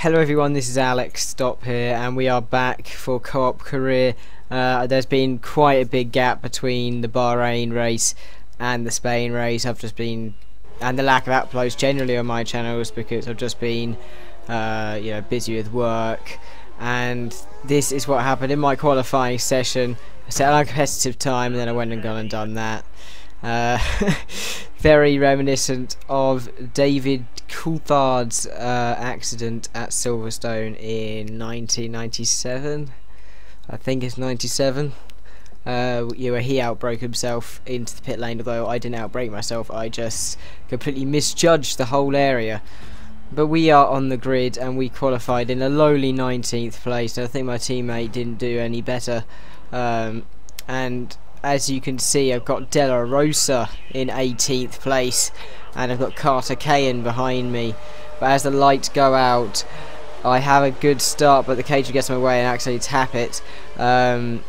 Hello everyone, this is Alex Stop here, and we are back for Co-op Career. There's been quite a big gap between the Bahrain race and the Spain race. And the lack of uploads generally on my channels because I've just been busy with work. And this is what happened in my qualifying session. I set a competitive time and then I went and gone and done that. Very reminiscent of David Coulthard's accident at Silverstone in 1997. I think it's 97. Where he outbroke himself into the pit lane, although I didn't outbreak myself, I just completely misjudged the whole area. But we are on the grid and we qualified in a lowly 19th place. I think my teammate didn't do any better. And as you can see, I've got Della Rosa in 18th place and I've got Carter Cahan behind me. But as the lights go out, I have a good start, but the cage gets in my way and accidentally tap it. But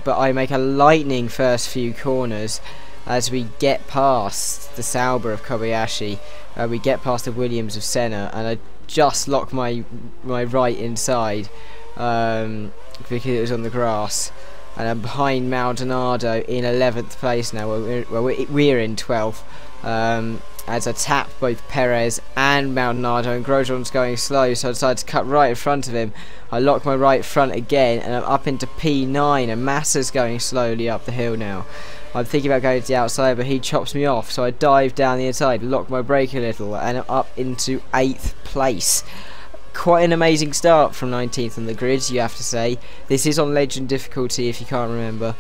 I make a lightning first few corners as we get past the Sauber of Kobayashi. We get past the Williams of Senna, and I just lock my right inside because it was on the grass. And I'm behind Maldonado in 11th place now. We're in 12th. As I tap both Perez and Maldonado, and Grosjean's going slow, so I decide to cut right in front of him. I lock my right front again, and I'm up into P9, and Massa's going slowly up the hill now. I'm thinking about going to the outside, but he chops me off, so I dive down the inside, lock my brake a little, and I'm up into 8th place. Quite an amazing start from 19th on the grid, you have to say. This is on legend difficulty if you can't remember.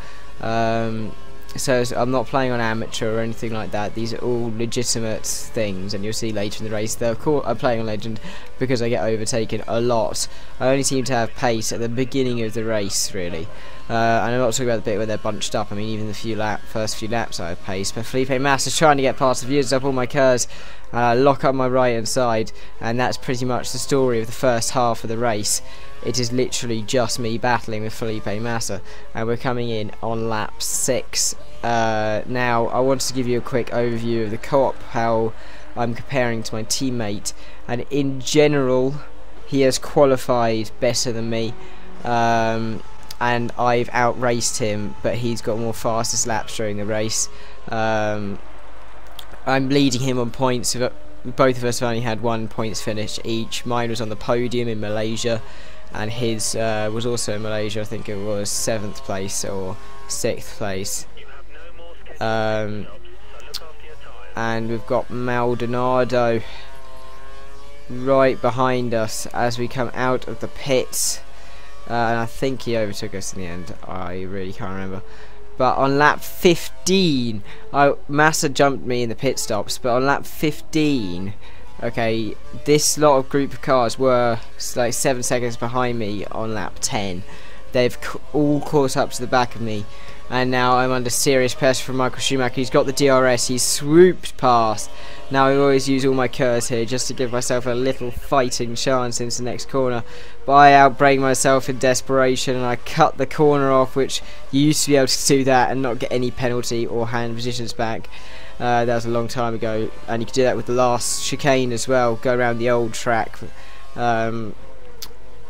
So I'm not playing on amateur or anything like that. These are all legitimate things, and you'll see later in the race. Though, of course, I'm playing on legend because I get overtaken a lot. I only seem to have pace at the beginning of the race, really. And I'm not talking about the bit where they're bunched up. I mean, even the first few laps I have pace. But Felipe Massa's trying to get past the views up all my curves. Lock up my right hand side, and that's pretty much the story of the first half of the race. It is literally just me battling with Felipe Massa, and we're coming in on lap 6. Now I wanted to give you a quick overview of the co-op, how I'm comparing to my teammate, and in general he has qualified better than me, and I've outraced him, but he's got more fastest laps during the race. I'm leading him on points. Both of us have only had 1 points finish each. Mine was on the podium in Malaysia, and his was also in Malaysia. I think it was 7th place or 6th place. And we've got Maldonado right behind us as we come out of the pits. And I think he overtook us in the end. I really can't remember. But on lap 15, Massa jumped me in the pit stops. But on lap 15, okay, this lot of group of cars were like 7 seconds behind me on lap 10. They've all caught up to the back of me, and now I'm under serious pressure from Michael Schumacher. He's got the DRS, he's swooped past. Now I always use all my curves here just to give myself a little fighting chance into the next corner, but I outbrake myself in desperation and I cut the corner off, which you used to be able to do that and not get any penalty or hand positions back. That was a long time ago, and you could do that with the last chicane as well, go around the old track.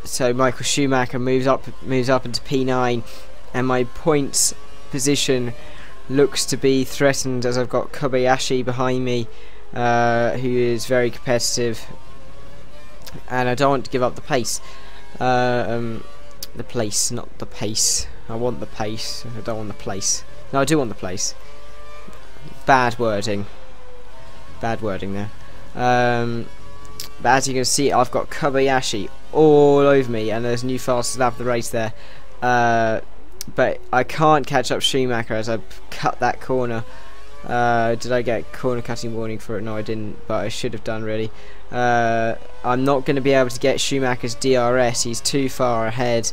So Michael Schumacher moves up into P9, and my points position looks to be threatened as I've got Kobayashi behind me, who is very competitive, and I don't want to give up the pace. The place, not the pace. I want the pace. I don't want the place. No, I do want the place. Bad wording. Bad wording there. But as you can see, I've got Kobayashi all over me, and there's a new fastest lap of the race there. But I can't catch up Schumacher as I cut that corner. Did I get corner cutting warning for it? No, I didn't, but I should have done, really. I'm not going to be able to get Schumacher's DRS. He's too far ahead.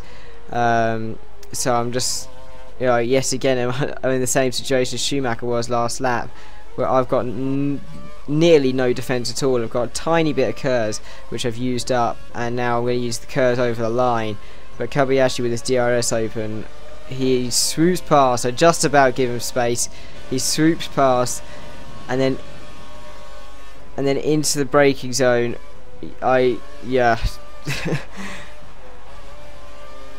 So I'm just, yes, again, I'm in the same situation as Schumacher was last lap, where I've got nearly no defence at all. I've got a tiny bit of curves which I've used up, and now I'm going to use the curves over the line. But Kobayashi with his DRS open, he swoops past. I just about give him space. He swoops past, and then into the braking zone.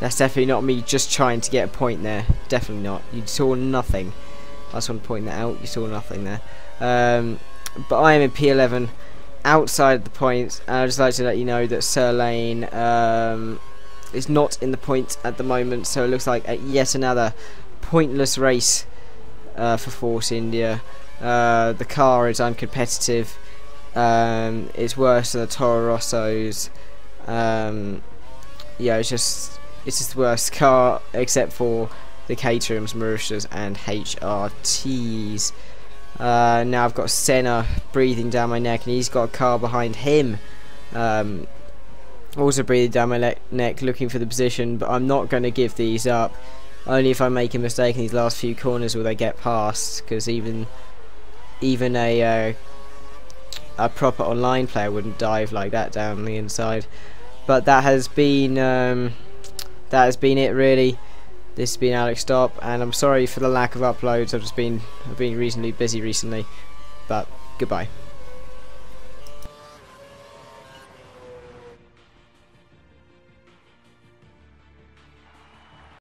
That's definitely not me just trying to get a point there. Definitely not. You saw nothing. I just want to point that out. You saw nothing there. But I am in P11, outside the points. And I'd just like to let you know that Sir Lane is not in the points at the moment. So it looks like yet another pointless race for Force India. The car is uncompetitive. It's worse than the Toro Rossos. Yeah, it's just the worst car, except for the Caterhams, Marushas and HRTs. Now I've got Senna breathing down my neck, and he's got a car behind him, also breathing down my neck, looking for the position. But I'm not going to give these up. Only if I make a mistake in these last few corners will they get past, because even a proper online player wouldn't dive like that down the inside. But that has been it really. This has been Alex Stop, and I'm sorry for the lack of uploads. I've been reasonably busy recently, but goodbye.